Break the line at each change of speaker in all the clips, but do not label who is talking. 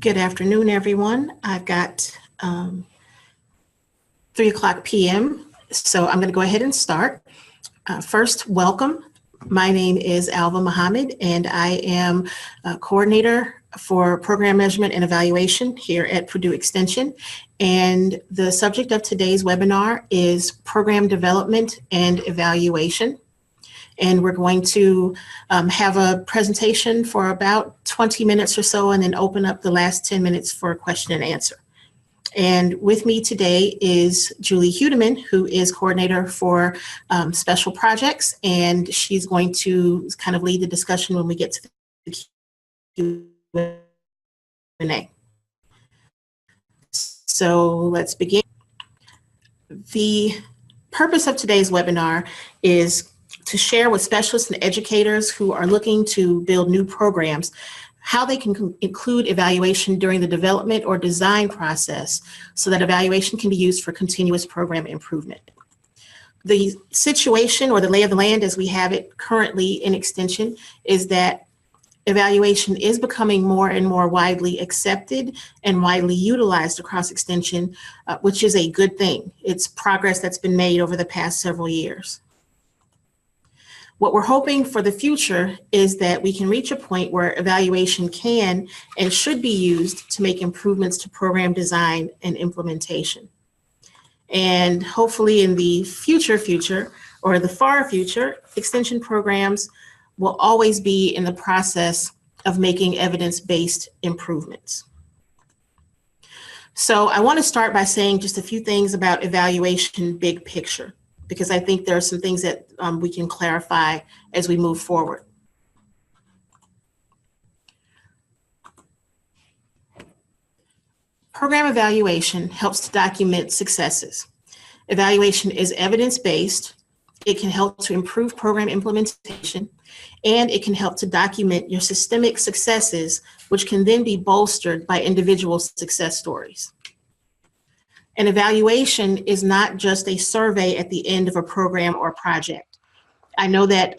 Good afternoon, everyone. I've got 3 o'clock p.m., so I'm going to go ahead and start. First, welcome. My name is Alva Muhammad, and I am a coordinator for program measurement and evaluation here at Purdue Extension. And the subject of today's webinar is program development and evaluation. And we're going to have a presentation for about 20 minutes or so, and then open up the last 10 minutes for question and answer. And with me today is Julie Hudeman, who is coordinator for special projects, and she's going to kind of lead the discussion when we get to the Q&A. So let's begin. The purpose of today's webinar is to share with specialists and educators who are looking to build new programs how they can include evaluation during the development or design process so that evaluation can be used for continuous program improvement. The situation or the lay of the land as we have it currently in Extension is that evaluation is becoming more and more widely accepted and widely utilized across Extension, which is a good thing. It's progress that's been made over the past several years. What we're hoping for the future is that we can reach a point where evaluation can and should be used to make improvements to program design and implementation. And hopefully in the future or the far future, Extension programs will always be in the process of making evidence-based improvements. So I want to start by saying just a few things about evaluation big picture, because I think there are some things that we can clarify as we move forward. Program evaluation helps to document successes. Evaluation is evidence-based. It can help to improve program implementation, and it can help to document your systemic successes, which can then be bolstered by individual success stories. An evaluation is not just a survey at the end of a program or project. I know that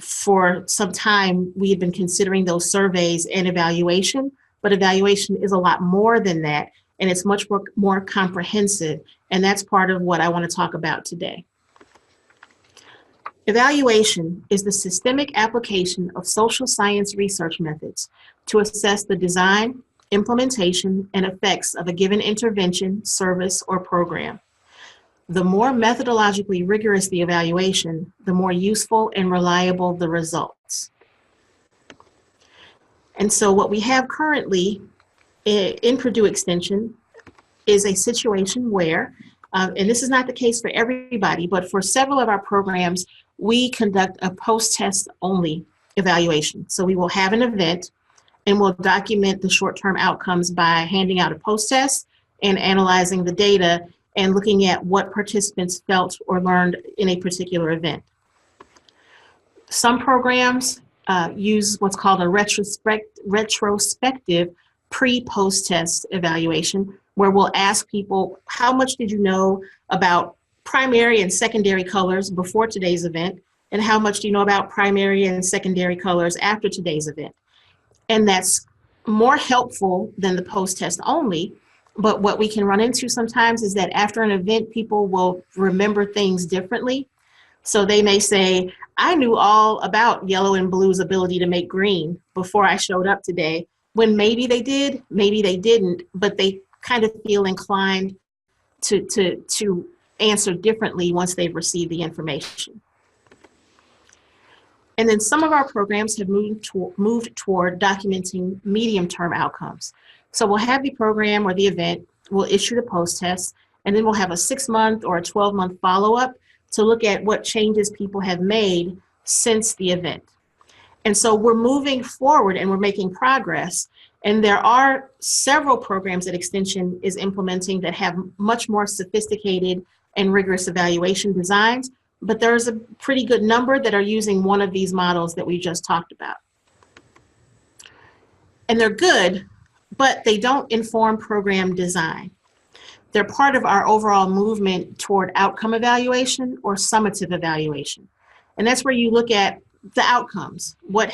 for some time we had been considering those surveys an evaluation, but evaluation is a lot more than that, and it's much more comprehensive, and that's part of what I want to talk about today. Evaluation is the systemic application of social science research methods to assess the design, implementation, and effects of a given intervention, service, or program. The more methodologically rigorous the evaluation, the more useful and reliable the results. And so what we have currently in Purdue Extension is a situation where, and this is not the case for everybody, but for several of our programs, we conduct a post-test only evaluation. So we will have an event and we'll document the short-term outcomes by handing out a post-test and analyzing the data and looking at what participants felt or learned in a particular event. Some programs use what's called a retrospective pre-post-test evaluation, where we'll ask people, how much did you know about primary and secondary colors before today's event, and how much do you know about primary and secondary colors after today's event? And that's more helpful than the post-test only, but what we can run into sometimes is that after an event, people will remember things differently. So they may say, I knew all about yellow and blue's ability to make green before I showed up today, when maybe they did, maybe they didn't, but they kind of feel inclined to answer differently once they've received the information. And then some of our programs have moved toward documenting medium-term outcomes. So we'll have the program or the event, we'll issue the post-test, and then we'll have a 6-month or a 12-month follow-up to look at what changes people have made since the event. And so we're moving forward and we're making progress. And there are several programs that Extension is implementing that have much more sophisticated and rigorous evaluation designs, but there's a pretty good number that are using one of these models that we just talked about. And they're good, but they don't inform program design. They're part of our overall movement toward outcome evaluation or summative evaluation. And that's where you look at the outcomes. What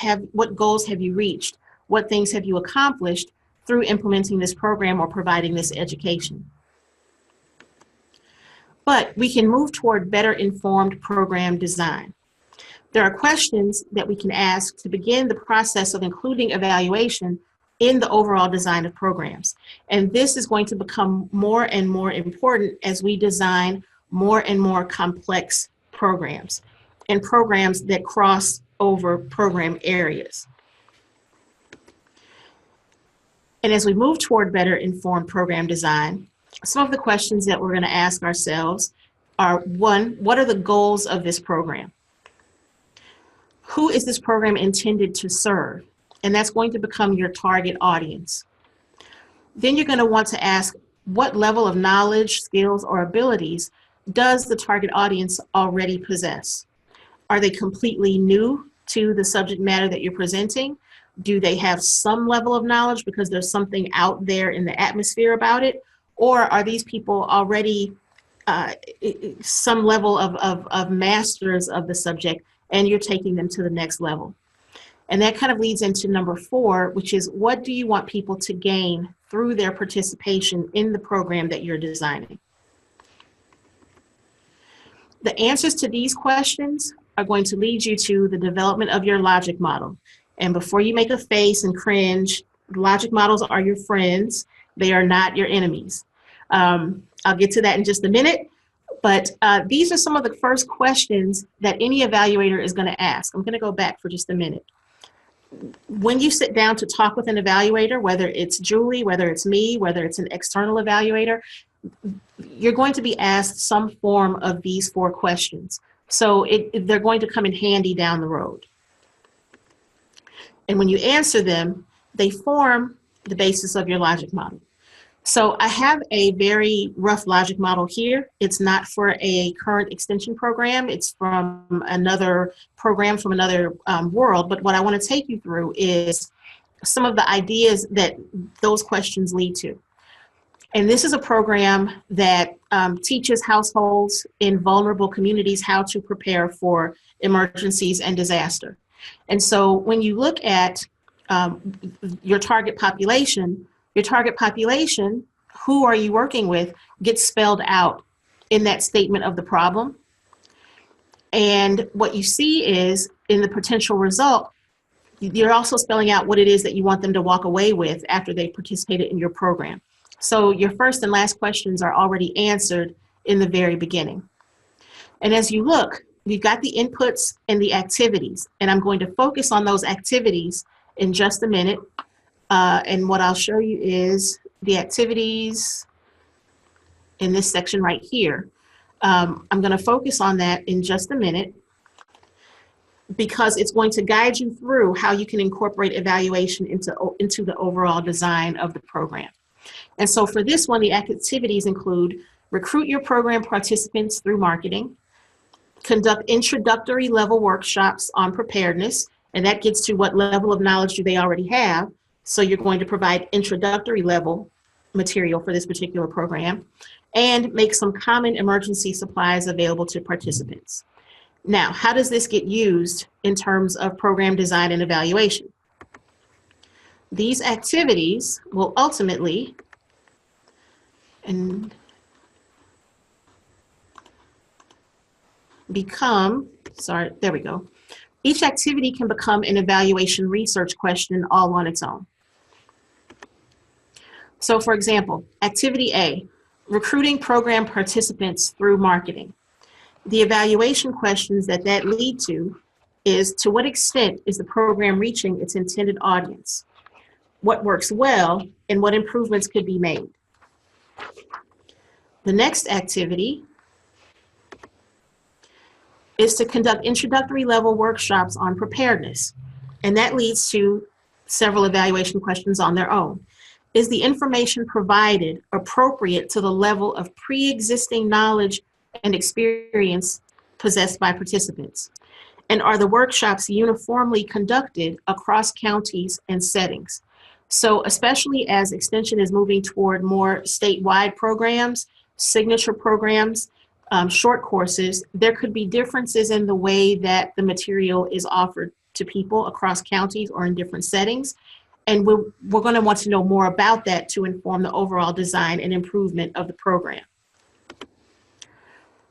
goals have you reached? What things have you accomplished through implementing this program or providing this education. But we can move toward better informed program design. There are questions that we can ask to begin the process of including evaluation in the overall design of programs. And this is going to become more and more important as we design more and more complex programs and programs that cross over program areas. And as we move toward better informed program design, some of the questions that we're going to ask ourselves are, one, what are the goals of this program? Who is this program intended to serve? And that's going to become your target audience. Then you're going to want to ask, what level of knowledge, skills, or abilities does the target audience already possess? Are they completely new to the subject matter that you're presenting? Do they have some level of knowledge because there's something out there in the atmosphere about it? Or are these people already some level of masters of the subject and you're taking them to the next level? And that kind of leads into number 4, which is, what do you want people to gain through their participation in the program that you're designing? The answers to these questions are going to lead you to the development of your logic model. And before you make a face and cringe, logic models are your friends. They are not your enemies. I'll get to that in just a minute, but these are some of the first questions that any evaluator is going to ask. I'm going to go back for just a minute. When you sit down to talk with an evaluator, whether it's Julie, whether it's me, whether it's an external evaluator, you're going to be asked some form of these 4 questions. So they're going to come in handy down the road. And when you answer them, they form the basis of your logic model. So I have a very rough logic model here. It's not for a current extension program. It's from another program from another world. But what I want to take you through is some of the ideas that those questions lead to. And this is a program that teaches households in vulnerable communities how to prepare for emergencies and disaster. And so when you look at your target population, who are you working with, gets spelled out in that statement of the problem. And what you see is, in the potential result, you're also spelling out what it is that you want them to walk away with after they participated in your program. So your first and last questions are already answered in the very beginning. And as you look, we've got the inputs and the activities, and I'm going to focus on those activities in just a minute. And what I'll show you is the activities in this section right here. I'm going to focus on that in just a minute because it's going to guide you through how you can incorporate evaluation into the overall design of the program. And so for this one, the activities include recruit your program participants through marketing, conduct introductory level workshops on preparedness, and that gets to what level of knowledge do they already have. So you're going to provide introductory level material for this particular program, and make some common emergency supplies available to participants. Now, how does this get used in terms of program design and evaluation? These activities will ultimately, each activity can become an evaluation research question all on its own. So for example, activity A, recruiting program participants through marketing. The evaluation questions that lead to is, to what extent is the program reaching its intended audience? What works well and what improvements could be made? The next activity is to conduct introductory level workshops on preparedness. And that leads to several evaluation questions on their own. Is the information provided appropriate to the level of pre-existing knowledge and experience possessed by participants? And are the workshops uniformly conducted across counties and settings? So especially as Extension is moving toward more statewide programs, signature programs, short courses, there could be differences in the way that the material is offered to people across counties or in different settings. And we're going to want to know more about that to inform the overall design and improvement of the program.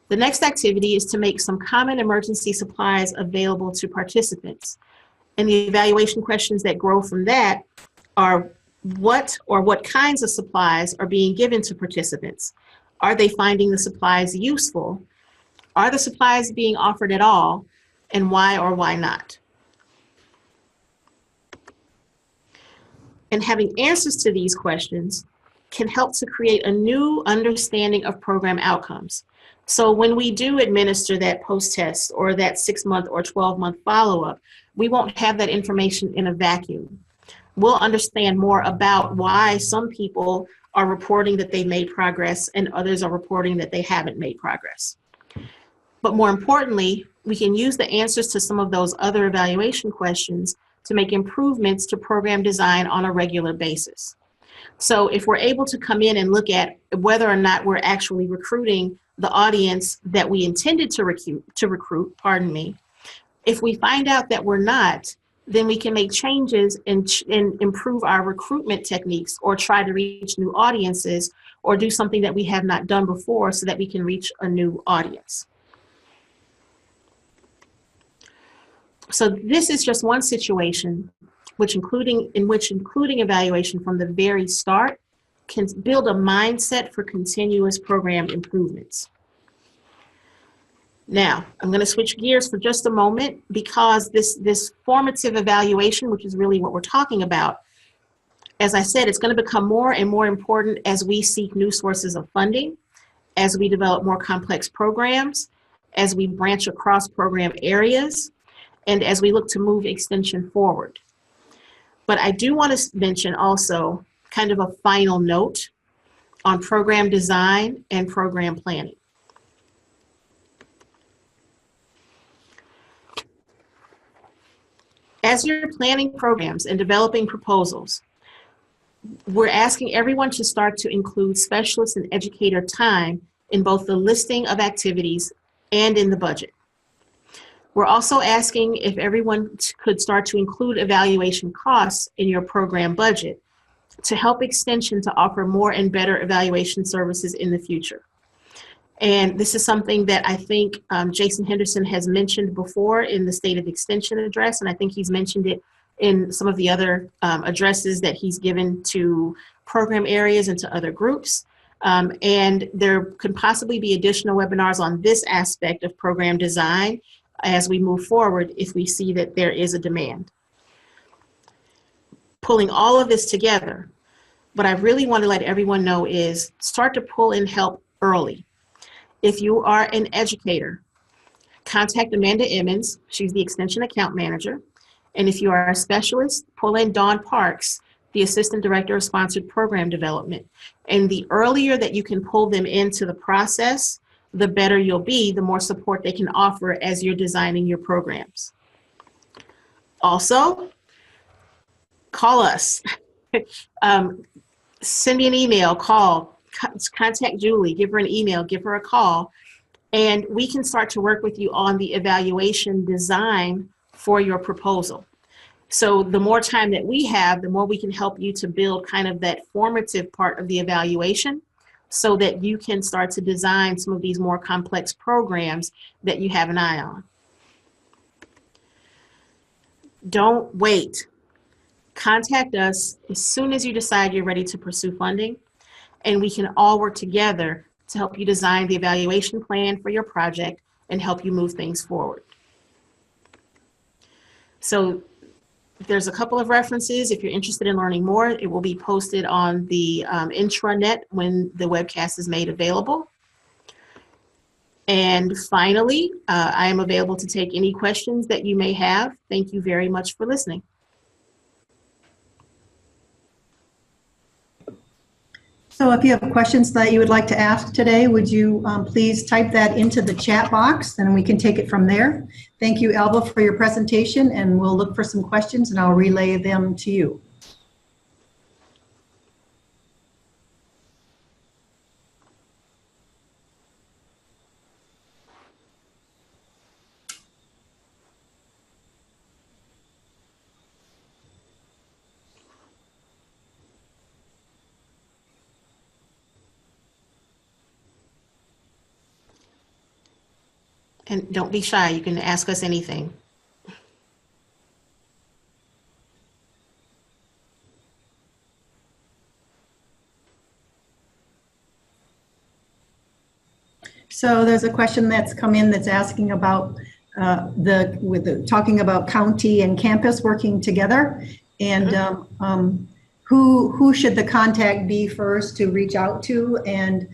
The next activity is to make some common emergency supplies available to participants. And the evaluation questions that grow from that are what kinds of supplies are being given to participants? Are they finding the supplies useful? Are the supplies being offered at all? And why or why not? And having answers to these questions can help to create a new understanding of program outcomes. So when we do administer that post-test or that 6-month or 12-month follow-up, we won't have that information in a vacuum. We'll understand more about why some people are reporting that they made progress and others are reporting that they haven't made progress. But more importantly, we can use the answers to some of those other evaluation questions to make improvements to program design on a regular basis. So if we're able to come in and look at whether or not we're actually recruiting the audience that we intended to recruit, if we find out that we're not, then we can make changes and improve our recruitment techniques or try to reach new audiences or do something that we have not done before so that we can reach a new audience. So this is just one situation in which including evaluation from the very start can build a mindset for continuous program improvements. Now, I'm going to switch gears for just a moment because this formative evaluation, which is really what we're talking about, as I said, it's going to become more and more important as we seek new sources of funding, as we develop more complex programs, as we branch across program areas, and as we look to move extension forward. But I do want to mention also kind of a final note on program design and program planning. As you're planning programs and developing proposals, we're asking everyone to start to include specialist and educator time in both the listing of activities and in the budget. We're also asking if everyone could start to include evaluation costs in your program budget to help Extension to offer more and better evaluation services in the future. And this is something that I think Jason Henderson has mentioned before in the State of Extension address, and I think he's mentioned it in some of the other addresses that he's given to program areas and to other groups. And there could possibly be additional webinars on this aspect of program design as we move forward if we see that there is a demand. Pulling all of this together, what I really want to let everyone know is start to pull in help early. If you are an educator, contact Amanda Emmons. She's the Extension Account Manager. And if you are a specialist, pull in Dawn Parks, the Assistant Director of Sponsored Program Development. And the earlier that you can pull them into the process, the better you'll be, the more support they can offer as you're designing your programs. Also, call us. Send me an email, call, contact Julie, give her an email, give her a call, and we can start to work with you on the evaluation design for your proposal. So the more time that we have, the more we can help you to build kind of that formative part of the evaluation so that you can start to design some of these more complex programs that you have an eye on. Don't wait. Contact us as soon as you decide you're ready to pursue funding, and we can all work together to help you design the evaluation plan for your project and help you move things forward. So there's a couple of references. If you're interested in learning more, it will be posted on the intranet when the webcast is made available. And finally, I am available to take any questions that you may have. Thank you very much for listening.
So if you have questions that you would like to ask today, would you please type that into the chat box and we can take it from there. Thank you, Alba, for your presentation, and we'll look for some questions and I'll relay them to you.
And don't be shy. You can ask us anything.
So there's a question that's come in that's asking about talking about county and campus working together, and who should the contact be first to reach out to, and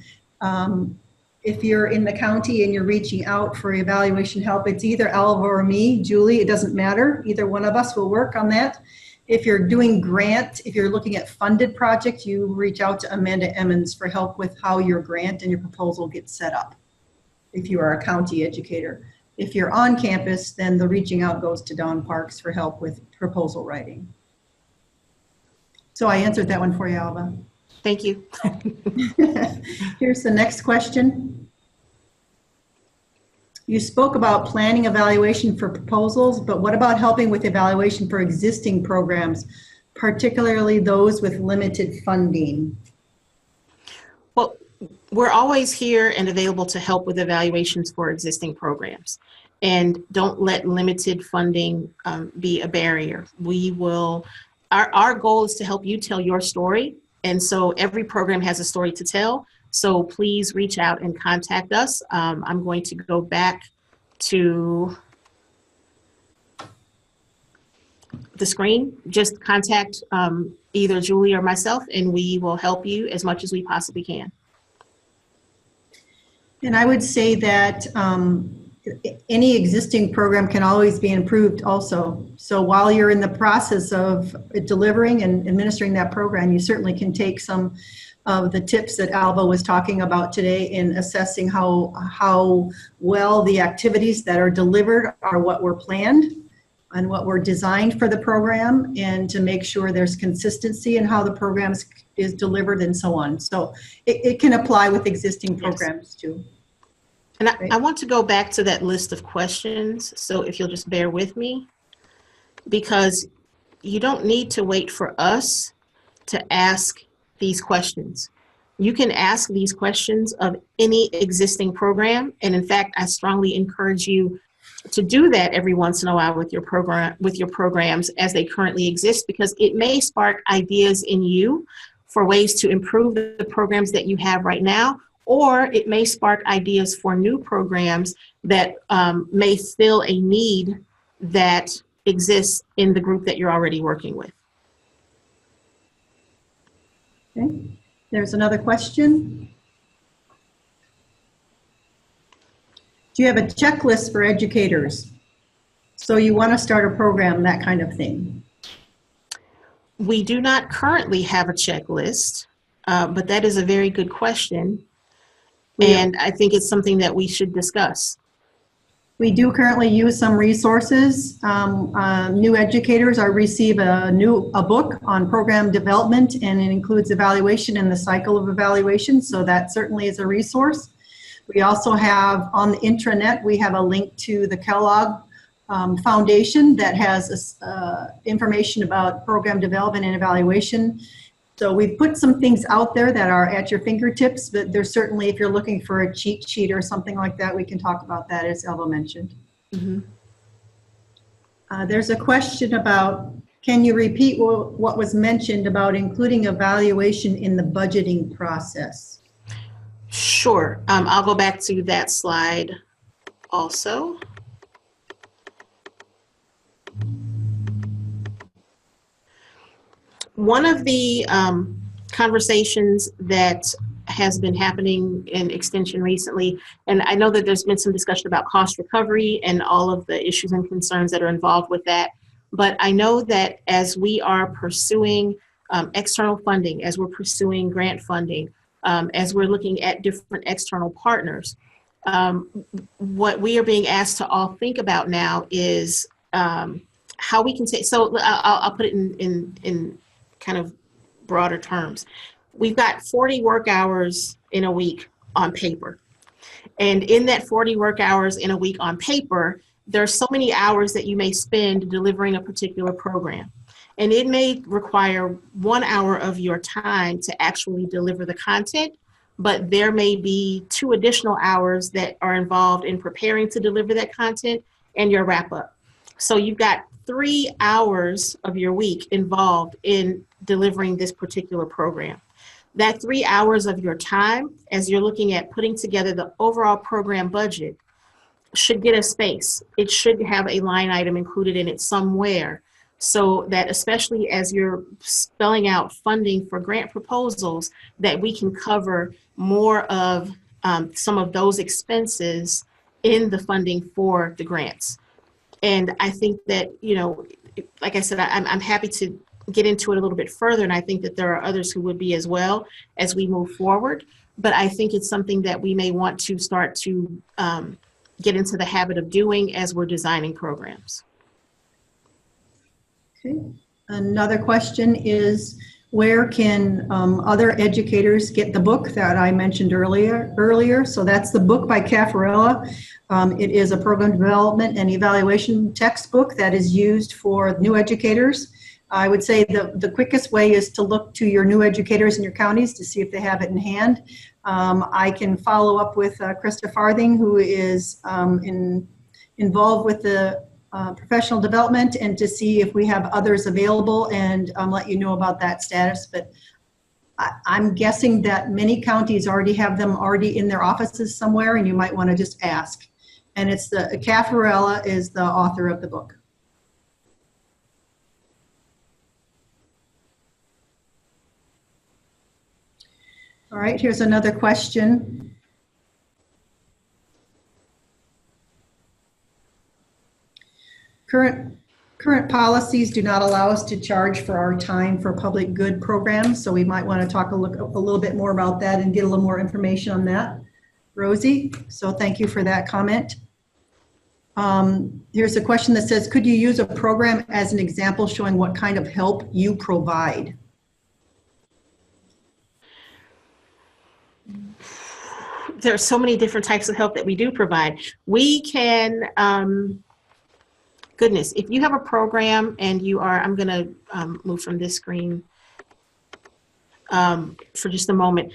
if you're in the county and you're reaching out for evaluation help, it's either Alva or me, Julie, it doesn't matter. Either one of us will work on that. If you're doing grant, if you're looking at funded project, you reach out to Amanda Emmons for help with how your grant and your proposal gets set up, if you are a county educator. If you're on campus, then the reaching out goes to Dawn Parks for help with proposal writing. So I answered that one for you, Alva.
Thank you.
Here's the next question. You spoke about planning evaluation for proposals, but what about helping with evaluation for existing programs, particularly those with limited funding?
Well, we're always here and available to help with evaluations for existing programs. And don't let limited funding be a barrier. We will, our goal is to help you tell your story. And so every program has a story to tell. So please reach out and contact us. I'm going to go back to the screen. Just contact either Julie or myself, and we will help you as much as we possibly can.
And I would say that any existing program can always be improved also. So while you're in the process of delivering and administering that program, you certainly can take some of the tips that Alva was talking about today in assessing how well the activities that are delivered are what were planned and what were designed for the program, and to make sure there's consistency in how the program is delivered and so on. So it can apply with existing programs too.
And I want to go back to that list of questions. So if you'll just bear with me, because you don't need to wait for us to ask these questions. You can ask these questions of any existing program. And in fact, I strongly encourage you to do that every once in a while with your programs as they currently exist, because it may spark ideas in you for ways to improve the programs that you have right now, or it may spark ideas for new programs that may fill a need that exists in the group that you're already working with.
Okay, there's another question. Do you have a checklist for educators? So you want to start a program, that kind of thing.
We do not currently have a checklist, but that is a very good question. And I think it's something that we should discuss.
We do currently use some resources. New educators receive a book on program development, and it includes evaluation and the cycle of evaluation. So that certainly is a resource. We also have on the intranet, we have a link to the Kellogg Foundation that has information about program development and evaluation. So we've put some things out there that are at your fingertips, but there's certainly, if you're looking for a cheat sheet or something like that, we can talk about that, as Elva mentioned. Mm-hmm. There's a question about, can you repeat what was mentioned about including evaluation in the budgeting process?
Sure. I'll go back to that slide also. One of the conversations that has been happening in Extension recently, and I know that there's been some discussion about cost recovery and all of the issues and concerns that are involved with that, but I know that as we are pursuing external funding, as we're pursuing grant funding, as we're looking at different external partners, what we are being asked to all think about now is how we can say, so I'll put it in kind of broader terms. We've got 40 work hours in a week on paper. And in that 40 work hours in a week on paper, there's so many hours that you may spend delivering a particular program. And it may require 1 hour of your time to actually deliver the content, but there may be 2 additional hours that are involved in preparing to deliver that content and your wrap up. So you've got 3 hours of your week involved in delivering this particular program. That 3 hours of your time, as you're looking at putting together the overall program budget, should get a space. It should have a line item included in it somewhere, so that especially as you're spelling out funding for grant proposals, that we can cover more of some of those expenses in the funding for the grants. And I think that, you know, like I said, I'm happy to get into it a little bit further, and I think that there are others who would be as well as we move forward. But I think it's something that we may want to start to get into the habit of doing as we're designing programs.
Okay. Another question is, where can other educators get the book that I mentioned earlier? So that's the book by Caffarella. It is a program development and evaluation textbook that is used for new educators. I would say the quickest way is to look to your new educators in your counties to see if they have it in hand. I can follow up with Krista Farthing, who is involved with the professional development, and to see if we have others available, and let you know about that status. But I'm guessing that many counties already have them already in their offices somewhere, and you might want to just ask. And it's Caffarella is the author of the book. All right, here's another question. Current policies do not allow us to charge for our time for public good programs, so we might want to talk a little bit more about that and get a little more information on that, Rosie. So thank you for that comment. Here's a question that says, could you use a program as an example showing what kind of help you provide?
There are so many different types of help that we do provide. We can, goodness, if you have a program and you are, I'm going to move from this screen for just a moment.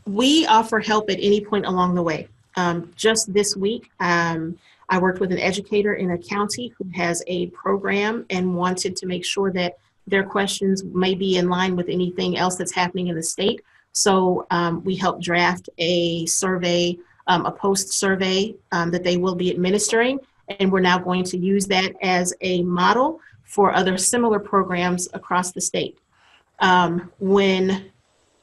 We offer help at any point along the way. Just this week, I worked with an educator in a county who has a program and wanted to make sure that their questions may be in line with anything else that's happening in the state. So we helped draft a survey, a post survey that they will be administering. And we're now going to use that as a model for other similar programs across the state. When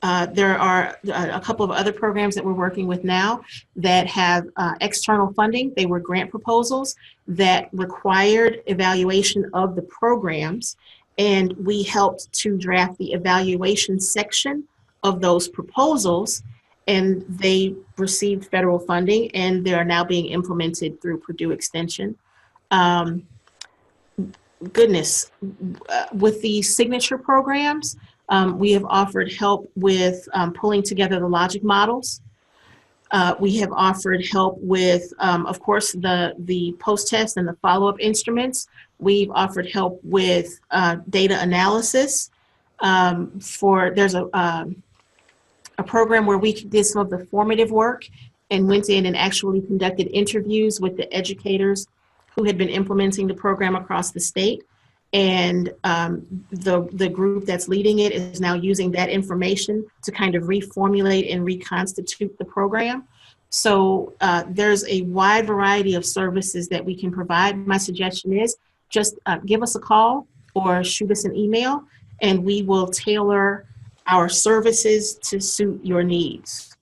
there are a couple of other programs that we're working with now that have external funding, they were grant proposals that required evaluation of the programs. And we helped to draft the evaluation section of those proposals, and they received federal funding, and they are now being implemented through Purdue Extension. With the signature programs, we have offered help with pulling together the logic models. We have offered help with, of course, the post-test and the follow-up instruments. We've offered help with data analysis. There's a program where we did some of the formative work and went in and actually conducted interviews with the educators who had been implementing the program across the state. And the group that's leading it is now using that information to kind of reformulate and reconstitute the program. So there's a wide variety of services that we can provide. My suggestion is just give us a call or shoot us an email, and we will tailor our services to suit your needs.